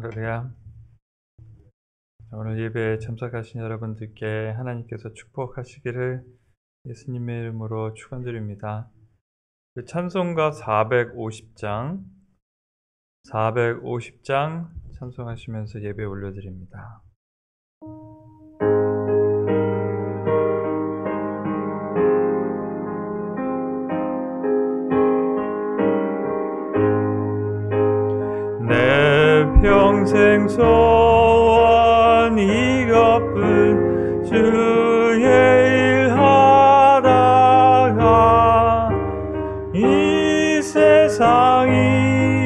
할렐루야. 오늘 예배에 참석하신 여러분들께 하나님께서 축복하시기를 예수님의 이름으로 축원드립니다. 찬송가 450장 찬송하시면서 예배 올려드립니다. 내 평생 소원 이것뿐 주의 일 하다가 이 세상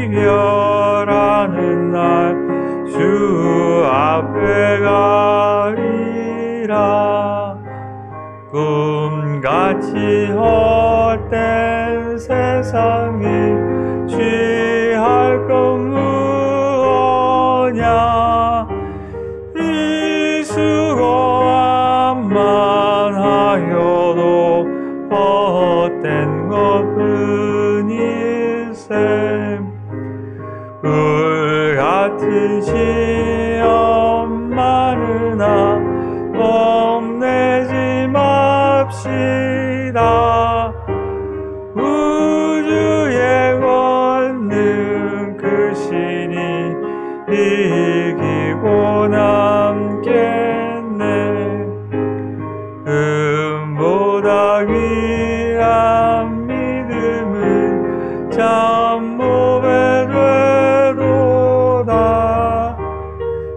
이별하는 날 주 앞에 가리라. 꿈같이 헛된 세상에 취할 것 무엇냐. 이 수고함만 하여도 헛된 것뿐일세. 불같은 시험 많으나 겁내지 맙시다. 우주의 권능 크시니 이기고 남겠네. 금보다 귀한 믿음은 참모배 되도다.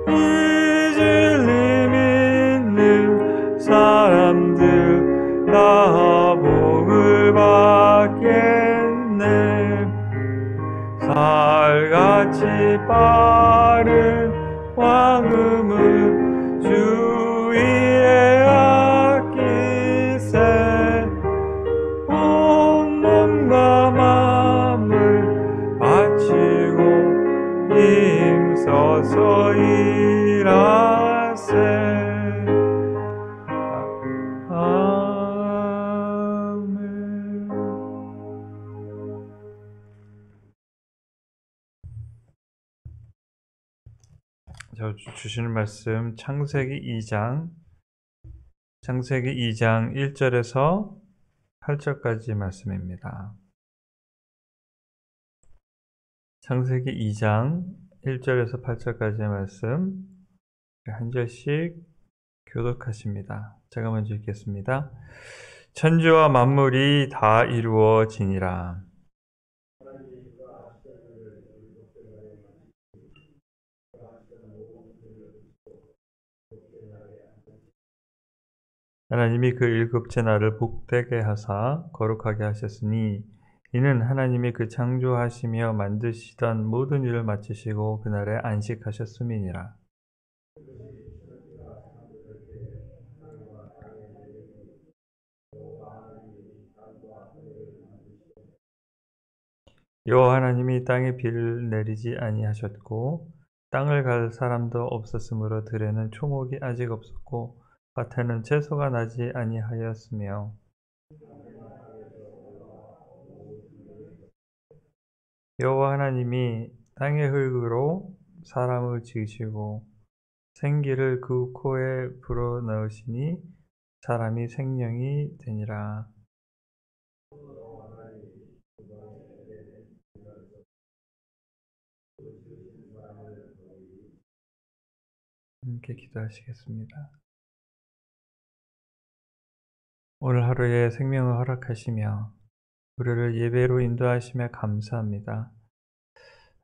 이 진리 믿는 사람들 다 복을 받겠네. 살같이 빠른 왕음을 주 위에 아끼세. 온 몸과 마음을 바치고 힘써서 일하세. 아멘. 자, 주시는 말씀 창세기 2장 1절에서 8절까지 말씀입니다. 창세기 2장 1절에서 8절까지의 말씀 한 절씩 교독하십니다. 제가 먼저 읽겠습니다. 천지와 만물이 다 이루어지니라. 하나님이 그 일곱째 날을 복되게 하사 거룩하게 하셨으니 이는 하나님이 그 창조하시며 만드시던 모든 일을 마치시고 그날에 안식하셨음이니라. 여호와 하나님이 땅에 비를 내리지 아니하셨고 땅을 갈 사람도 없었으므로 들에는 초목이 아직 없었고 밭에는 채소가 나지 아니하였으며 여호와 하나님이 땅의 흙으로 사람을 지으시고 생기를 그 코에 불어넣으시니 사람이 생명이 되니라. 함께 기도하시겠습니다. 오늘 하루에 생명을 허락하시며 우리를 예배로 인도하시며 감사합니다.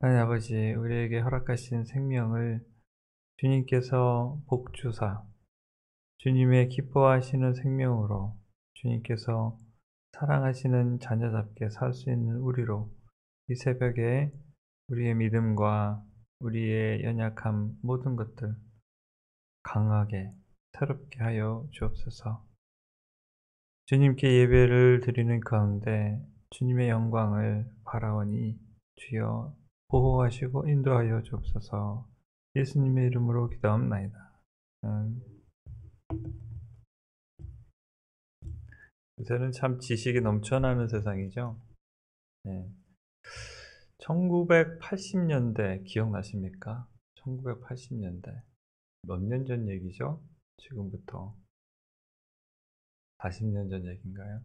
하나님 아버지, 우리에게 허락하신 생명을 주님께서 복주사 주님의 기뻐하시는 생명으로 주님께서 사랑하시는 자녀답게 살 수 있는 우리로 이 새벽에 우리의 믿음과 우리의 연약함 모든 것들 강하게 새롭게 하여 주옵소서. 주님께 예배를 드리는 가운데 주님의 영광을 바라오니 주여 보호하시고 인도하여 주옵소서. 예수님의 이름으로 기도합나이다. 요새는 참 지식이 넘쳐나는 세상이죠. 네. 1980년대 기억나십니까? 1980년대. 몇 년 전 얘기죠? 지금부터 40년 전 얘기인가요?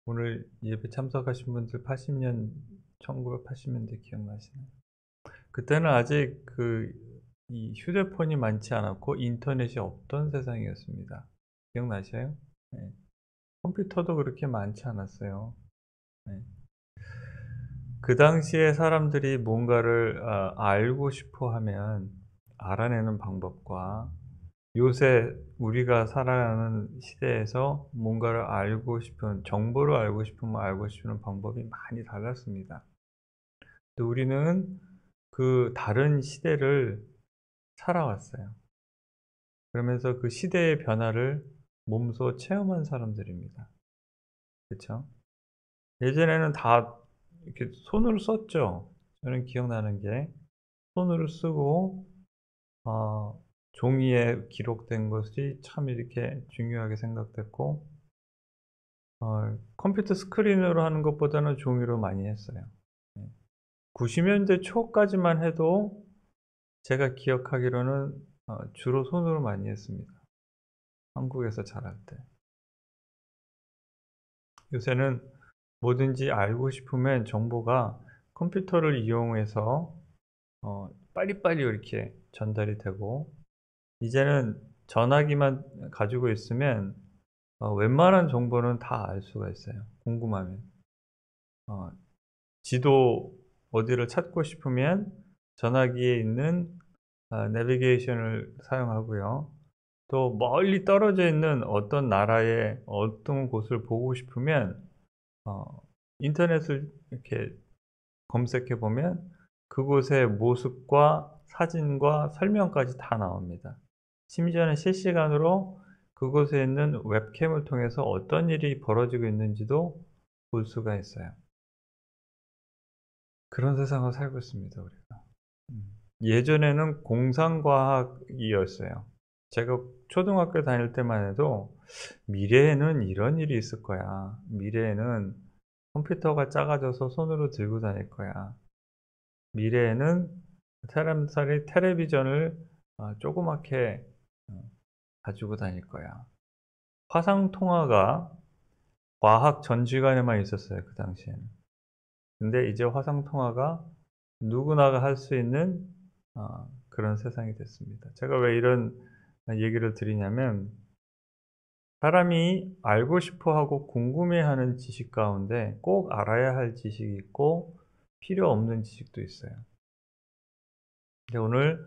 오늘 예배 참석하신 분들 1980년대 기억나시나요? 그때는 아직 이 휴대폰이 많지 않았고 인터넷이 없던 세상이었습니다. 기억나세요? 네. 컴퓨터도 그렇게 많지 않았어요. 네. 그 당시에 사람들이 뭔가를 알고 싶어 하면 알아내는 방법과 요새 우리가 살아가는 시대에서 뭔가를 알고 싶은, 정보를 알고 싶으면 알고 싶은 방법이 많이 달랐습니다. 또 우리는 그 다른 시대를 살아왔어요. 그러면서 그 시대의 변화를 몸소 체험한 사람들입니다. 그쵸? 예전에는 다 이렇게 손으로 썼죠. 저는 기억나는 게 손으로 쓰고 종이에 기록된 것이 참 이렇게 중요하게 생각됐고 컴퓨터 스크린으로 하는 것보다는 종이로 많이 했어요. 90년대 초까지만 해도 제가 기억하기로는 주로 손으로 많이 했습니다. 한국에서 자랄 때. 요새는 뭐든지 알고 싶으면 정보가 컴퓨터를 이용해서 빨리빨리 이렇게 전달이 되고, 이제는 전화기만 가지고 있으면 웬만한 정보는 다 알 수가 있어요. 궁금하면. 어, 지도 어디를 찾고 싶으면 전화기에 있는 내비게이션을 사용하고요. 또 멀리 떨어져 있는 어떤 나라의 어떤 곳을 보고 싶으면 어, 인터넷을 이렇게 검색해 보면 그곳의 모습과 사진과 설명까지 다 나옵니다. 심지어는 실시간으로 그곳에 있는 웹캠을 통해서 어떤 일이 벌어지고 있는지도 볼 수가 있어요. 그런 세상을 살고 있습니다, 우리가. 예전에는 공상과학이었어요. 제가 초등학교 다닐 때만 해도 미래에는 이런 일이 있을 거야. 미래에는 컴퓨터가 작아져서 손으로 들고 다닐 거야. 미래에는 사람들이 텔레비전을 조그맣게 가지고 다닐 거야. 화상통화가 과학 전지관에만 있었어요, 그 당시에는. 근데 이제 화상통화가 누구나가 할 수 있는 그런 세상이 됐습니다. 제가 왜 이런 얘기를 드리냐면, 사람이 알고 싶어 하고 궁금해하는 지식 가운데 꼭 알아야 할 지식이 있고 필요 없는 지식도 있어요. 근데 오늘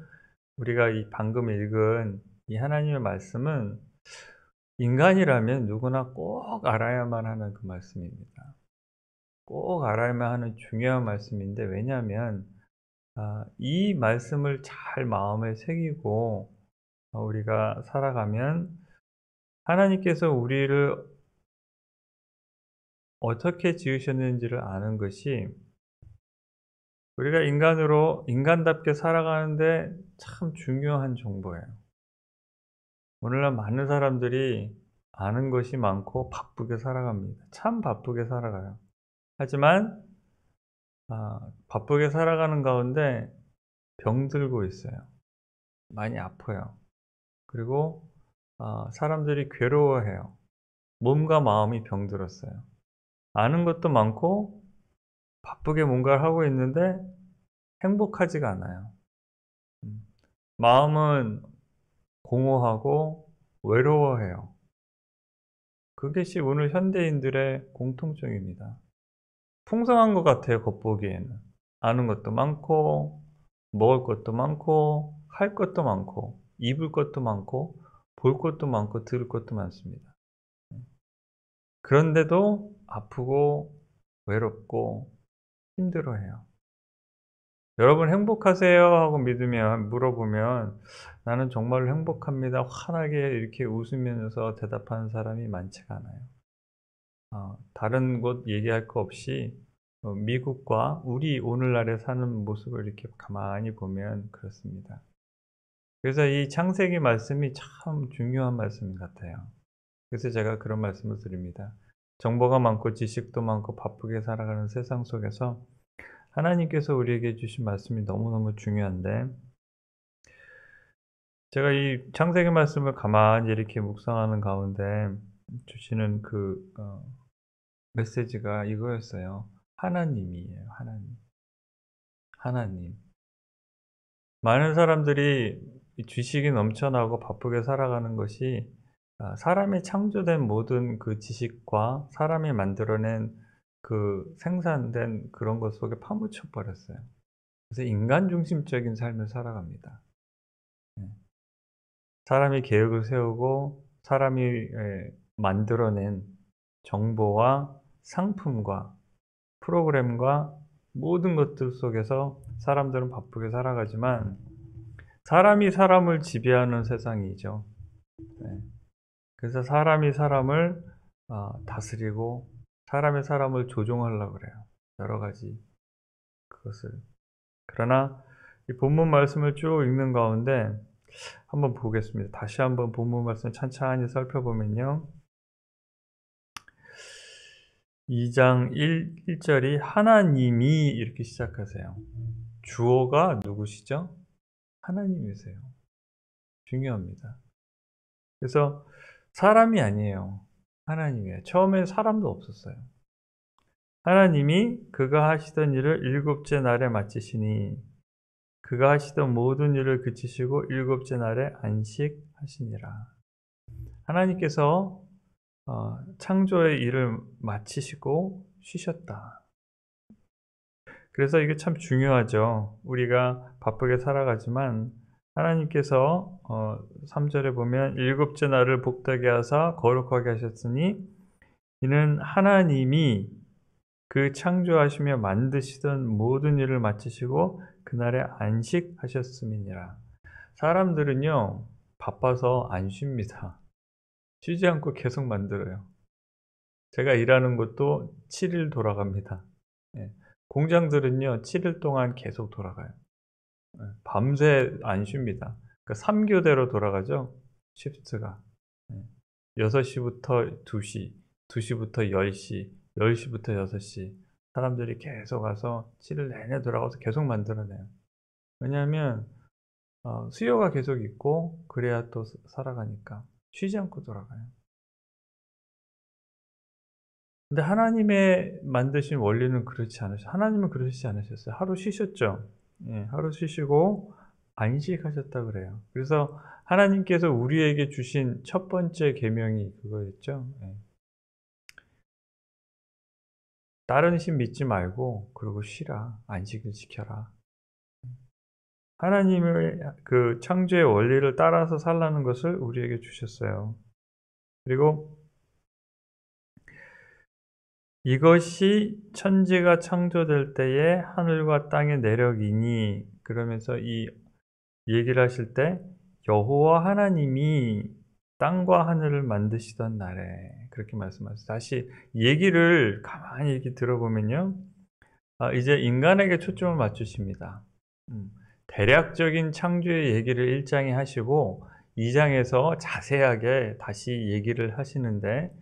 우리가 이 방금 읽은 이 하나님의 말씀은 인간이라면 누구나 꼭 알아야만 하는 그 말씀입니다. 꼭 알아야만 하는 중요한 말씀인데, 왜냐하면 이 말씀을 잘 마음에 새기고 우리가 살아가면 하나님께서 우리를 어떻게 지으셨는지를 아는 것이 우리가 인간답게 살아가는데 참 중요한 정보예요. 오늘날 많은 사람들이 아는 것이 많고 바쁘게 살아갑니다. 참 바쁘게 살아가요. 하지만 바쁘게 살아가는 가운데 병들고 있어요. 많이 아파요. 그리고 사람들이 괴로워해요. 몸과 마음이 병들었어요. 아는 것도 많고 바쁘게 뭔가를 하고 있는데 행복하지가 않아요. 마음은 공허하고 외로워해요. 그것이 오늘 현대인들의 공통점입니다. 풍성한 것 같아요, 겉보기에는. 아는 것도 많고, 먹을 것도 많고, 할 것도 많고, 입을 것도 많고, 볼 것도 많고, 들을 것도 많습니다. 그런데도 아프고, 외롭고, 힘들어해요. 여러분 행복하세요? 하고 물어보면 나는 정말로 행복합니다. 환하게 이렇게 웃으면서 대답하는 사람이 많지가 않아요. 다른 곳 얘기할 거 없이 미국과 우리 오늘날에 사는 모습을 이렇게 가만히 보면 그렇습니다. 그래서 이 창세기 말씀이 참 중요한 말씀 같아요. 그래서 제가 그런 말씀을 드립니다. 정보가 많고 지식도 많고 바쁘게 살아가는 세상 속에서 하나님께서 우리에게 주신 말씀이 너무너무 중요한데 제가 이 창세기 말씀을 가만히 이렇게 묵상하는 가운데 주시는 메시지가 이거였어요. 하나님이에요. 하나님. 하나님. 많은 사람들이 이 지식이 넘쳐나고 바쁘게 살아가는 것이 사람이 창조된 모든 그 지식과 사람이 만들어낸 그 생산된 그런 것 속에 파묻혀 버렸어요. 그래서 인간 중심적인 삶을 살아갑니다. 예. 사람이 계획을 세우고 사람이 만들어낸 정보와 상품과 프로그램과 모든 것들 속에서 사람들은 바쁘게 살아가지만 사람이 사람을 지배하는 세상이죠. 네. 그래서 사람이 사람을 다스리고 사람이 사람을 조종하려고 그래요. 여러 가지 그것을. 그러나 이 본문 말씀을 쭉 읽는 가운데 한번 보겠습니다. 다시 한번 본문 말씀 찬찬히 살펴보면요. 2장 1절이 하나님이 이렇게 시작하세요. 주어가 누구시죠? 하나님이세요. 중요합니다. 그래서 사람이 아니에요. 하나님이에요. 처음엔 사람도 없었어요. 하나님이 그가 하시던 일을 일곱째 날에 마치시니 그가 하시던 모든 일을 그치시고 일곱째 날에 안식하시니라. 하나님께서 창조의 일을 마치시고 쉬셨다. 그래서 이게 참 중요하죠. 우리가 바쁘게 살아가지만 하나님께서 3절에 보면 일곱째 날을 복되게 하사 거룩하게 하셨으니 이는 하나님이 그 창조하시며 만드시던 모든 일을 마치시고 그날에 안식하셨음이니라. 사람들은요 바빠서 안 쉽니다. 쉬지 않고 계속 만들어요. 제가 일하는 곳도 7일 돌아갑니다. 예. 공장들은요 7일 동안 계속 돌아가요. 예. 밤새 안 쉽니다. 그러니까 3교대로 돌아가죠. 시프트가. 예. 6시부터 2시, 2시부터 10시, 10시부터 6시 사람들이 계속 와서 7일 내내 돌아가서 계속 만들어내요. 왜냐하면 수요가 계속 있고 그래야 또 살아가니까 쉬지 않고 돌아가요. 근데 하나님의 만드신 원리는 그렇지 않으셨어요. 하나님은 그러시지 않으셨어요. 하루 쉬셨죠. 예, 하루 쉬시고 안식하셨다 그래요. 그래서 하나님께서 우리에게 주신 첫 번째 계명이 그거였죠. 예. 다른 신 믿지 말고 그러고 쉬라. 안식을 지켜라. 하나님의 그 창조의 원리를 따라서 살라는 것을 우리에게 주셨어요. 그리고 이것이 천지가 창조될 때에 하늘과 땅의 내력이니 그러면서 이 얘기를 하실 때 여호와 하나님이 땅과 하늘을 만드시던 날에 그렇게 말씀하셨어요. 다시 얘기를 가만히 이렇게 들어보면요. 이제 인간에게 초점을 맞추십니다. 대략적인 창조의 얘기를 1장에 하시고 2장에서 자세하게 다시 얘기를 하시는데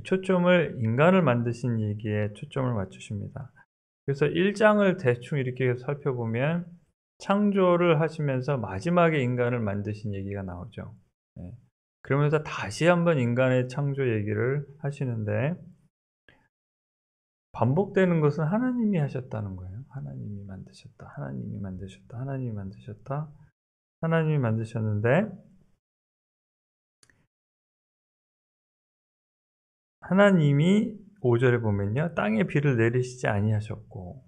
초점을 인간을 만드신 얘기에 초점을 맞추십니다. 그래서 1장을 대충 이렇게 살펴보면 창조를 하시면서 마지막에 인간을 만드신 얘기가 나오죠. 예. 그러면서 다시 한번 인간의 창조 얘기를 하시는데 반복되는 것은 하나님이 하셨다는 거예요. 하나님이 만드셨다. 하나님이 만드셨다. 하나님이 만드셨다. 하나님이 만드셨는데 하나님이 5절에 보면요. 땅에 비를 내리시지 아니하셨고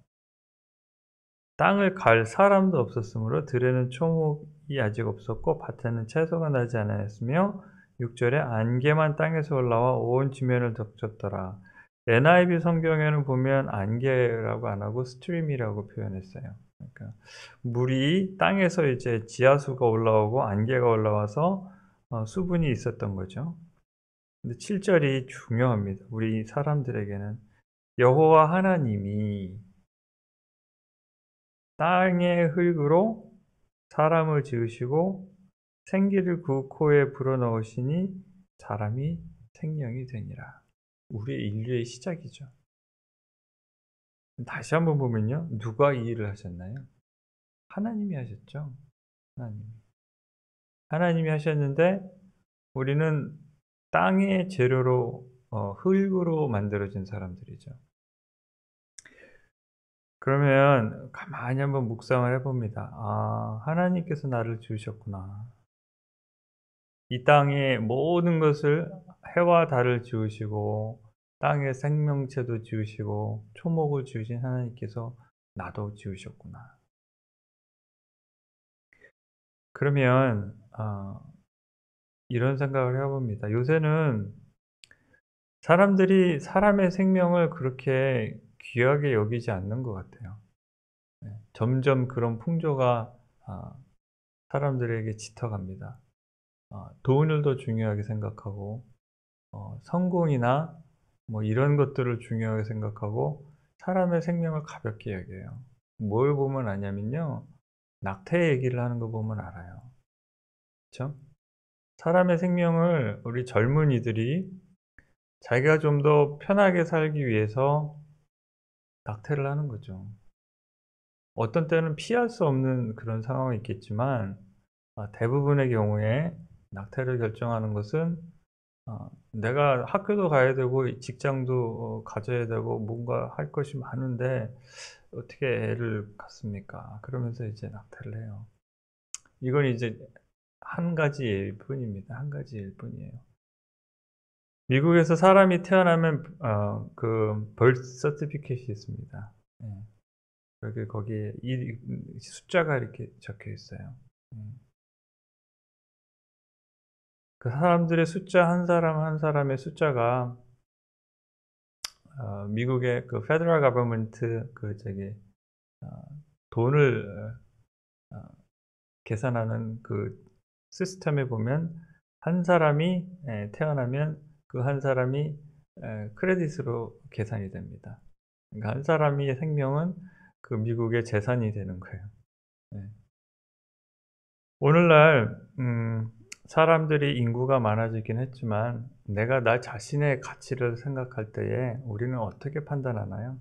땅을 갈 사람도 없었으므로 들에는 초목이 아직 없었고 밭에는 채소가 나지 않았으며 6절에 안개만 땅에서 올라와 온 지면을 덮쳤더라. NIV 성경에는 보면 안개라고 안 하고 스트림이라고 표현했어요. 그러니까 물이 땅에서 이제 지하수가 올라오고 안개가 올라와서 수분이 있었던 거죠. 근데 7절이 중요합니다. 우리 사람들에게는 여호와 하나님이 땅의 흙으로 사람을 지으시고 생기를 그 코에 불어넣으시니 사람이 생명이 되니라. 우리의 인류의 시작이죠. 다시 한번 보면요. 누가 이 일을 하셨나요? 하나님이 하셨죠. 하나님이. 하나님이 하셨는데 우리는 땅의 재료로 흙으로 만들어진 사람들이죠. 그러면 가만히 한번 묵상을 해 봅니다. '아 하나님께서 나를 지으셨구나. 이 땅의 모든 것을 해와 달을 지으시고 땅의 생명체도 지으시고 초목을 지으신 하나님께서 나도 지으셨구나.' 그러면 이런 생각을 해 봅니다. 요새는 사람들이 사람의 생명을 그렇게 귀하게 여기지 않는 것 같아요. 네. 점점 그런 풍조가 아 사람들에게 짙어갑니다. 돈을 더 중요하게 생각하고 성공이나 뭐 이런 것들을 중요하게 생각하고 사람의 생명을 가볍게 여겨요. 뭘 보면 아냐면요. 낙태 얘기를 하는 거 보면 알아요. 그쵸? 사람의 생명을 우리 젊은이들이 자기가 좀 더 편하게 살기 위해서 낙태를 하는 거죠. 어떤 때는 피할 수 없는 그런 상황이 있겠지만 대부분의 경우에 낙태를 결정하는 것은 내가 학교도 가야 되고 직장도 가져야 되고 뭔가 할 것이 많은데 어떻게 애를 갖습니까? 그러면서 이제 낙태를 해요. 이건 이제 한 가지일 뿐입니다. 한 가지일 뿐이에요. 미국에서 사람이 태어나면 그 birth certificate이 있습니다. 예. 거기에 이 숫자가 이렇게 적혀 있어요. 음. 그 사람들의 숫자 한 사람 한 사람의 숫자가 미국의 그 페더럴 거버먼트 그 저기 어 돈을 어 계산하는 그 시스템에 보면 한 사람이 태어나면 그 한 사람이 크레딧으로 계산이 됩니다. 그러니까 한 사람의 생명은 그 미국의 재산이 되는 거예요. 네. 오늘날 사람들이 인구가 많아지긴 했지만 내가 나 자신의 가치를 생각할 때에 우리는 어떻게 판단하나요?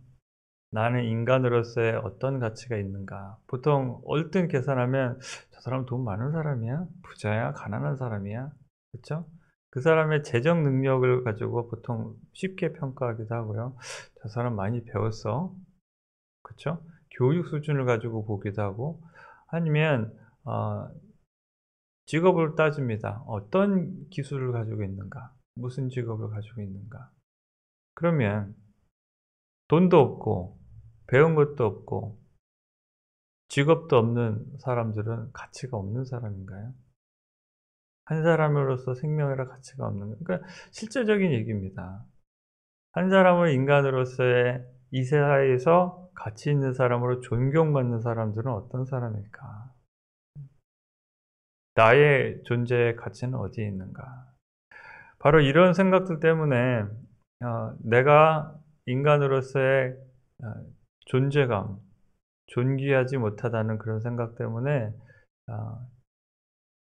'나는 인간으로서의 어떤 가치가 있는가.' 보통 얼른 계산하면 '저 사람 돈 많은 사람이야? 부자야? 가난한 사람이야?' 그쵸? 그 사람의 재정 능력을 가지고 보통 쉽게 평가하기도 하고요. '저 사람 많이 배웠어.' 그쵸? 교육 수준을 가지고 보기도 하고 아니면 어 직업을 따집니다. '어떤 기술을 가지고 있는가? 무슨 직업을 가지고 있는가?' 그러면 돈도 없고 배운 것도 없고 직업도 없는 사람들은 가치가 없는 사람인가요? 한 사람으로서 생명이라 가치가 없는 거 그러니까 실제적인 얘기입니다. 한 사람을 인간으로서의 이 사회에서 가치 있는 사람으로 존경받는 사람들은 어떤 사람일까? 나의 존재의 가치는 어디에 있는가? 바로 이런 생각들 때문에 내가 인간으로서의 어 존재감, 존귀하지 못하다는 그런 생각 때문에 아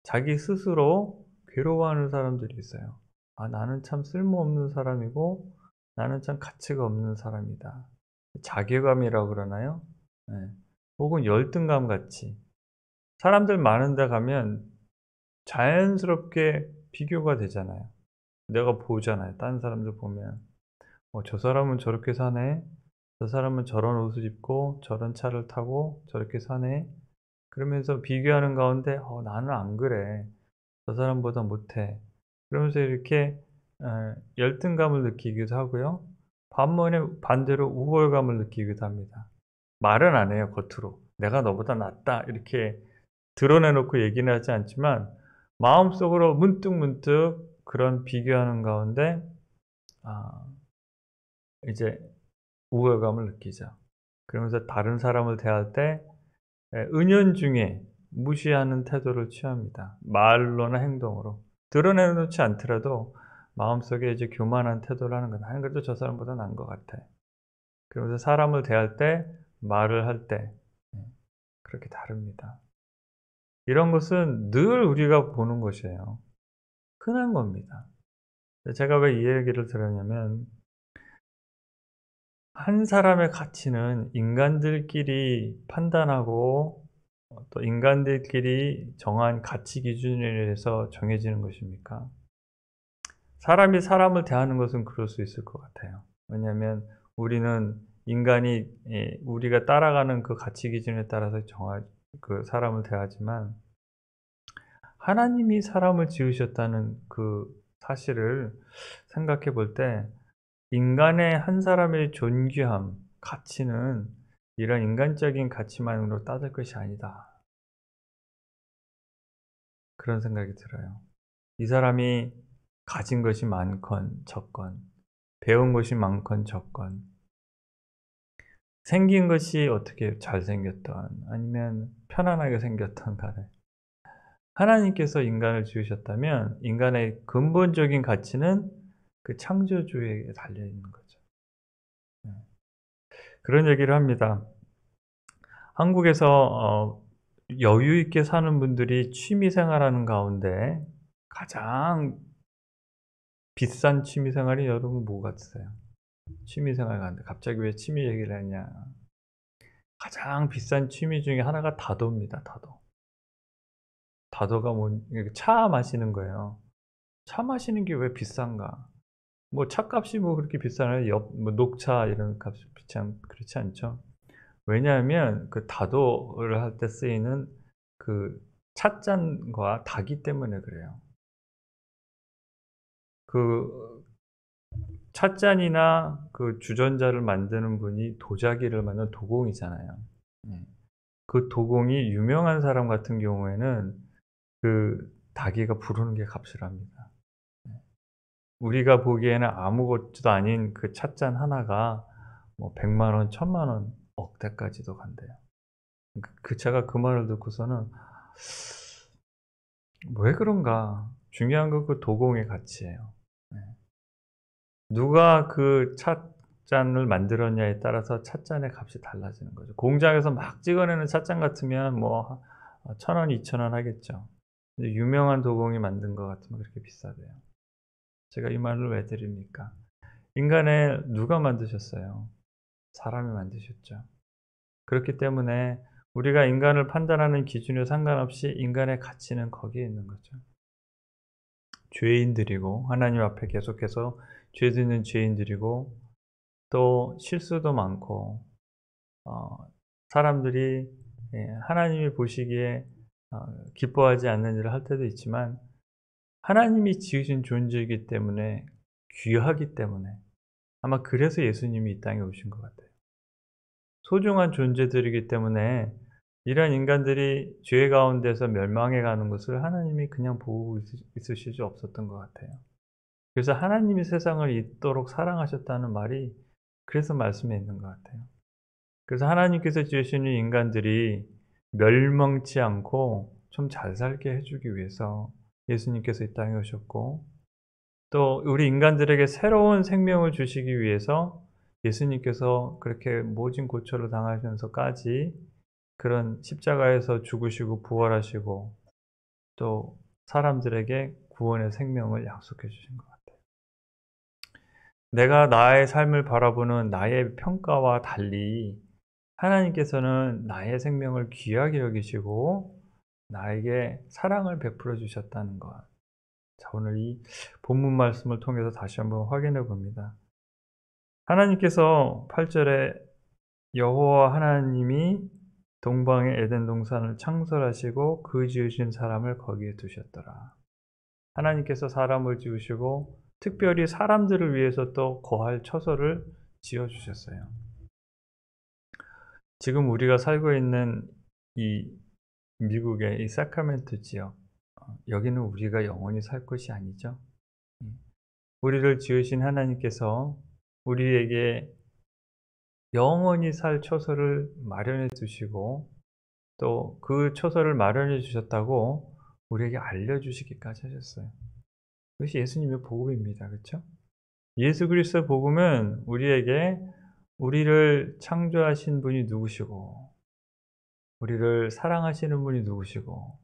자기 스스로 괴로워하는 사람들이 있어요. '아 나는 참 쓸모없는 사람이고 나는 참 가치가 없는 사람이다.' 자괴감이라고 그러나요? 네. 혹은 열등감 같이. 사람들 많은 데 가면 자연스럽게 비교가 되잖아요. 내가 보잖아요. 다른 사람들 보면. '저 사람은 저렇게 사네. 저 사람은 저런 옷을 입고 저런 차를 타고 저렇게 사네.' 그러면서 비교하는 가운데 '나는 안 그래. 저 사람보다 못해.' 그러면서 이렇게 열등감을 느끼기도 하고요. 반면에 반대로 우월감을 느끼기도 합니다. 말은 안 해요 겉으로. "내가 너보다 낫다." 이렇게 드러내 놓고 얘기는 하지 않지만 마음속으로 문득문득 그런 비교하는 가운데 아 이제 우월감을 느끼죠. 그러면서 다른 사람을 대할 때 은연중에 무시하는 태도를 취합니다. 말로나 행동으로. 드러내 놓지 않더라도 마음속에 이제 교만한 태도를 하는 거야. '나는 그래도 저 사람보다 나은 것 같아.' 그러면서 사람을 대할 때 말을 할 때 그렇게 다릅니다. 이런 것은 늘 우리가 보는 것이에요. 흔한 겁니다. 제가 왜 이 얘기를 들었냐면 한 사람의 가치는 인간들끼리 판단하고 또 인간들끼리 정한 가치 기준에 의해서 정해지는 것입니까? 사람이 사람을 대하는 것은 그럴 수 있을 것 같아요. 왜냐하면 우리는 인간이 우리가 따라가는 그 가치 기준에 따라서 그 사람을 대하지만 하나님이 사람을 지으셨다는 그 사실을 생각해 볼 때 인간의 한 사람의 존귀함, 가치는 이런 인간적인 가치만으로 따질 것이 아니다. 그런 생각이 들어요. 이 사람이 가진 것이 많건 적건, 배운 것이 많건 적건, 생긴 것이 어떻게 잘생겼던 아니면 편안하게 생겼던 간에 하나님께서 인간을 지으셨다면 인간의 근본적인 가치는 그 창조주에게 달려 있는 거죠. 네. 그런 얘기를 합니다. 한국에서 여유 있게 사는 분들이 취미 생활하는 가운데 가장 비싼 취미 생활이 여러분 뭐 같으세요? 취미 생활 가는데 갑자기 왜 취미 얘기를 하냐. 가장 비싼 취미 중에 하나가 다도입니다. 다도. 다도가 차 마시는 거예요. 차 마시는 게 왜 비싼가? 뭐 차값이 뭐 그렇게 비싸나요? 뭐 녹차 이런 값이 그렇지 않죠. 왜냐하면 그 다도를 할 때 쓰이는 그 찻잔과 다기 때문에 그래요. 그 찻잔이나 그 주전자를 만드는 분이 도자기를 만든 도공이잖아요. 예. 그 도공이 유명한 사람 같은 경우에는 그 다기가 부르는 게 값을 합니다. 예. 우리가 보기에는 아무것도 아닌 그 찻잔 하나가 뭐 100만 원, 1000만 원, 억대까지도 간대요. 그 차가 그 말을 듣고서는 '왜 그런가?' 중요한 건 그 도공의 가치예요. 네. 누가 그 찻잔을 만들었냐에 따라서 찻잔의 값이 달라지는 거죠. 공장에서 막 찍어내는 찻잔 같으면 뭐 1,000원, 2,000원 하겠죠. 근데 유명한 도공이 만든 것 같으면 그렇게 비싸대요. 제가 이 말을 왜 드립니까? 인간을 누가 만드셨어요? 사람이 만드셨죠. 그렇기 때문에 우리가 인간을 판단하는 기준에 상관없이 인간의 가치는 거기에 있는 거죠. 죄인들이고 하나님 앞에 계속해서 죄 짓는 죄인들이고 또 실수도 많고 어 사람들이 하나님이 보시기에 기뻐하지 않는 일을 할 때도 있지만 하나님이 지으신 존재이기 때문에 귀하기 때문에 아마 그래서 예수님이 이 땅에 오신 것 같아요. 소중한 존재들이기 때문에 이런 인간들이 죄 가운데서 멸망해 가는 것을 하나님이 그냥 보고 있으실 수 없었던 것 같아요. 그래서 하나님이 세상을 이토록 사랑하셨다는 말이 그래서 말씀에 있는 것 같아요. 그래서 하나님께서 지으시는 인간들이 멸망치 않고 좀 잘 살게 해 주기 위해서 예수님께서 이 땅에 오셨고 또 우리 인간들에게 새로운 생명을 주시기 위해서 예수님께서 그렇게 모진 고초를 당하시면서까지 그런 십자가에서 죽으시고 부활하시고 또 사람들에게 구원의 생명을 약속해 주신 것 같아요. 내가 나의 삶을 바라보는 나의 평가와 달리 하나님께서는 나의 생명을 귀하게 여기시고 나에게 사랑을 베풀어 주셨다는 것. 자, 오늘 이 본문 말씀을 통해서 다시 한번 확인해 봅니다. 하나님께서 8절에 여호와 하나님이 동방의 에덴 동산을 창설하시고 그 지으신 사람을 거기에 두셨더라. 하나님께서 사람을 지으시고 특별히 사람들을 위해서 또 거할 처소를 지어 주셨어요. 지금 우리가 살고 있는 이 미국의 이 사크라멘토 지역, 여기는 우리가 영원히 살 곳이 아니죠. 음. 우리를 지으신 하나님께서 우리에게 영원히 살 처소를 마련해 두시고 또 그 처소를 마련해 주셨다고 우리에게 알려주시기까지 하셨어요. 그것이 예수님의 복음입니다. 그렇죠? 예수 그리스도의 복음은 우리에게 우리를 창조하신 분이 누구시고 우리를 사랑하시는 분이 누구시고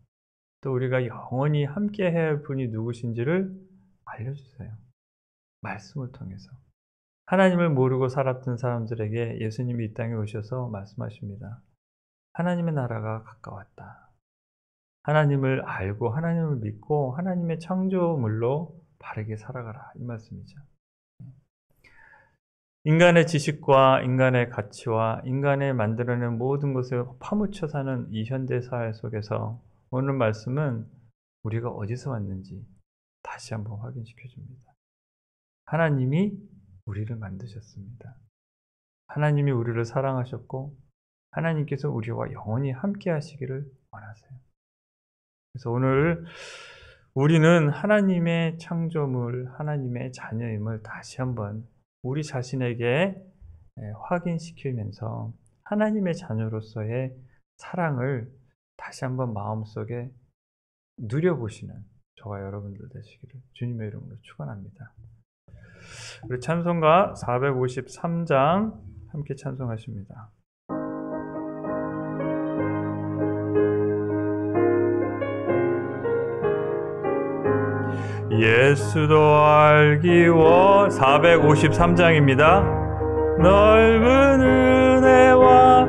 또 우리가 영원히 함께해야 할 분이 누구신지를 알려주세요. 말씀을 통해서. 하나님을 모르고 살았던 사람들에게 예수님이 이 땅에 오셔서 말씀하십니다. 하나님의 나라가 가까웠다. 하나님을 알고 하나님을 믿고 하나님의 창조물로 바르게 살아가라, 이 말씀이죠. 인간의 지식과 인간의 가치와 인간의 만들어낸 모든 것을 파묻혀 사는 이 현대 사회 속에서 오늘 말씀은 우리가 어디서 왔는지 다시 한번 확인시켜 줍니다. 하나님이 우리를 만드셨습니다. 하나님이 우리를 사랑하셨고 하나님께서 우리와 영원히 함께 하시기를 원하세요. 그래서 오늘 우리는 하나님의 창조물, 하나님의 자녀임을 다시 한번 우리 자신에게 확인시키면서 하나님의 자녀로서의 사랑을 다시 한번 마음속에 누려보시는 저와 여러분들 되시기를 주님의 이름으로 축원합니다. 우리 찬송가 453장 함께 찬송하십니다. 예수도 알기 원 453장입니다. 넓은 은혜와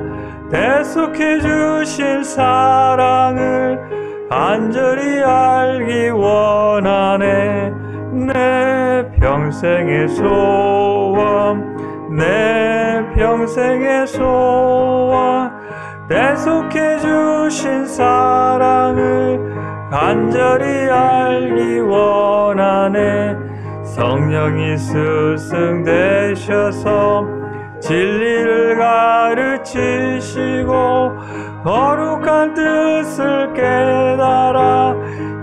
대속해 주신 사랑을 간절히 알기 원하네. 내 평생의 소원, 내 평생의 소원, 대속해 주신 사랑을 간절히 알기 원하네. 성령이 스승되셔서 진리를 가르치시고 거룩한 뜻을 깨달아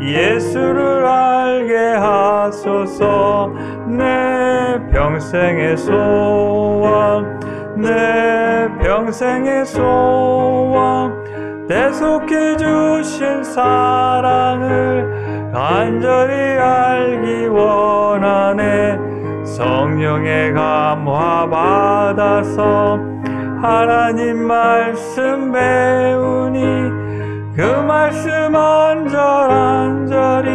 예수를 알게 하소서. 내 평생의 소원, 내 평생의 소원, 대속해 주신 사랑을 간절히 알기 원하네. 성령의 감화 받아서 하나님 말씀 배우니 그 말씀 안절안절이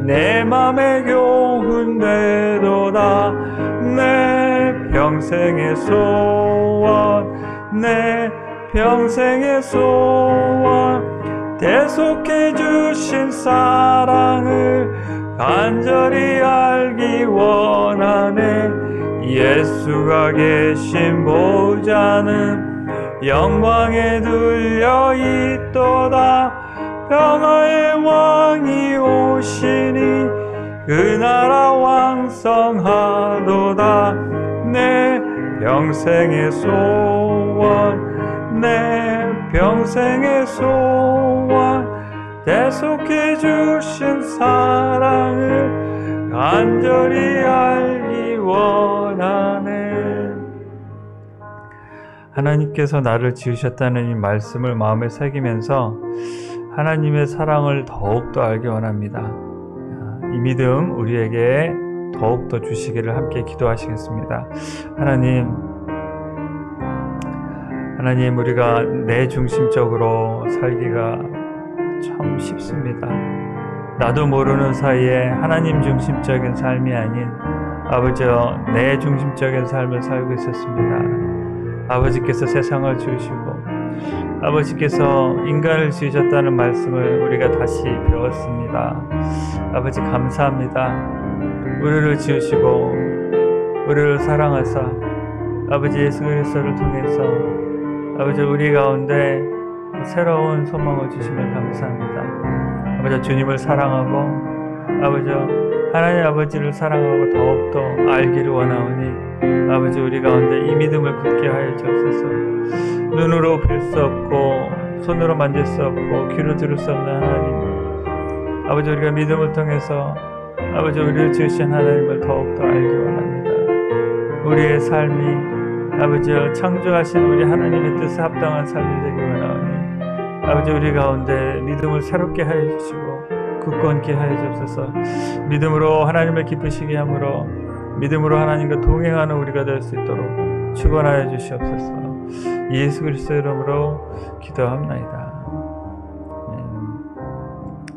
내 맘에 교훈되도다. 내 평생의 소원, 내 평생의 소원, 대속해 주신 사랑을 간절히 알기 원하네. 예수가 계신 보좌는 영광에 들려 있도다. 평화의 왕이 오시니 그 나라 왕성하도다. 내 평생의 소원, 내 평생의 소원, 대속해 주신 사랑을 간절히 알기 원하네. 하나님께서 나를 지으셨다는 이 말씀을 마음에 새기면서 하나님의 사랑을 더욱더 알기 원합니다. 이 믿음 우리에게 더욱더 주시기를 함께 기도하시겠습니다. 하나님, 우리가 내 중심적으로 살기가 참 쉽습니다. 나도 모르는 사이에 하나님 중심적인 삶이 아닌 아버지여 내 중심적인 삶을 살고 있었습니다. 아버지께서 세상을 지으시고 아버지께서 인간을 지으셨다는 말씀을 우리가 다시 배웠습니다. 아버지 감사합니다. 우리를 지으시고 우리를 사랑하사 아버지 예수 그리스도를 통해서 아버지 우리 가운데 새로운 소망을 주심을 감사합니다. 아버지 주님을 사랑하고 아버지 하나님 아버지를 사랑하고 더욱더 알기를 원하오니 아버지 우리 가운데 이 믿음을 굳게 하여 주옵소서. 눈으로 볼 수 없고 손으로 만질 수 없고 귀로 들을 수 없는 하나님 아버지 우리가 믿음을 통해서 아버지 우리를 지으신 하나님을 더욱더 알기 원합니다. 우리의 삶이 아버지 창조하신 우리 하나님의 뜻에 합당한 삶이 되기 원하오니 아버지 우리 가운데 믿음을 새롭게 하여 주시고 굳건케 하여 주옵소서. 믿음으로 하나님을 기쁘시게 함으로 믿음으로 하나님과 동행하는 우리가 될 수 있도록 축원하여 주시옵소서. 예수 그리스도의 이름으로 기도합나이다.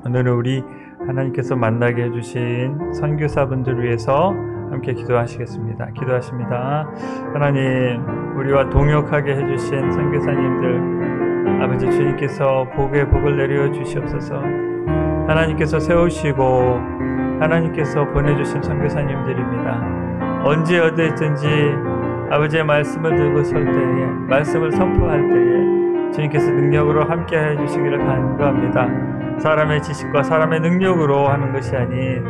오늘은 우리 하나님께서 만나게 해주신 선교사분들을 위해서 함께 기도하시겠습니다. 기도하십니다. 하나님, 우리와 동역하게 해주신 선교사님들 아버지 주님께서 복에 복을 내려 주시옵소서. 하나님께서 세우시고 하나님께서 보내주신 선교사님들입니다. 언제 어디 있든지 아버지의 말씀을 들고 설 때에, 말씀을 선포할 때에 주님께서 능력으로 함께 해주시기를 간구합니다. 사람의 지식과 사람의 능력으로 하는 것이 아닌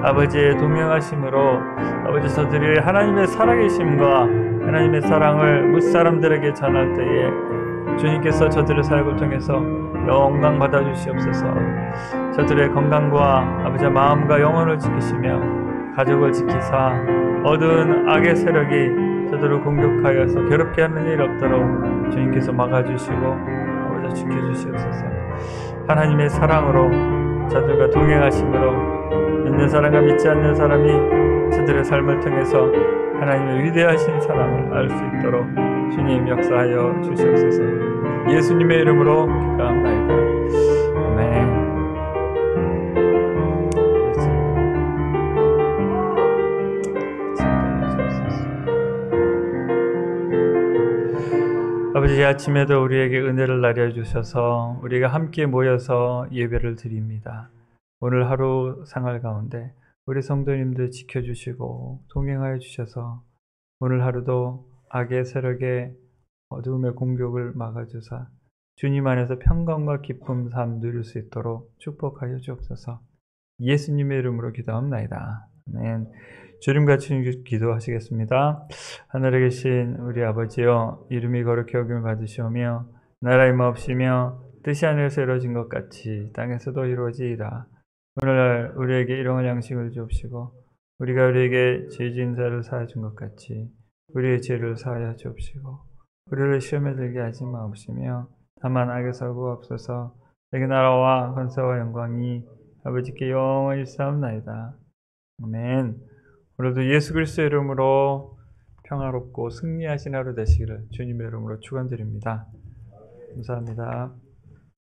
아버지의 동행하심으로 아버지 저들이 하나님의 살아계심과 하나님의 사랑을 무사람들에게 전할 때에 주님께서 저들의 사역을 통해서 영광 받아 주시옵소서. 저들의 건강과 아버지의 마음과 영혼을 지키시며 가족을 지키사 어두운 악의 세력이 저들을 공격하여서 괴롭게 하는 일 없도록 주님께서 막아주시고 아버지 지켜주시옵소서. 하나님의 사랑으로 저들과 동행하심으로 믿는 사람과 믿지 않는 사람이 저들의 삶을 통해서 하나님의 위대하신 사랑을 알 수 있도록 주님 역사하여 주시옵소서. 예수님의 이름으로 기도합나이다. 아멘. 아버지, 이 아침에도 우리에게 은혜를 내려주셔서 우리가 함께 모여서 예배를 드립니다. 오늘 하루 생활 가운데 우리 성도님들 지켜주시고 동행하여 주셔서 오늘 하루도 악의 세력의 어두움의 공격을 막아주사 주님 안에서 평강과 기쁨 삶 누릴 수 있도록 축복하여 주옵소서. 예수님의 이름으로 기도합나이다. 아멘. 주님같이 기도하시겠습니다. 하늘에 계신 우리 아버지여, 이름이 거룩히 여김을 받으시오며 나라의 마옵시며 뜻이 하늘에서 이루어진 것 같이 땅에서도 이루어지이다. 오늘날 우리에게 일용할 양식을 주옵시고 우리가 우리에게 죄 지은 자를 사하여 준 것 같이 우리의 죄를 사하여 주옵시고 우리를 시험에 들게 하지 마옵시며 다만 악에서 구하옵소서. 내게 나라와 권세와 영광이 아버지께 영원히 있사옵나이다. 아멘. 오늘도 예수 그리스도의 이름으로 평화롭고 승리하신 하루 되시기를 주님의 이름으로 축원드립니다. 감사합니다.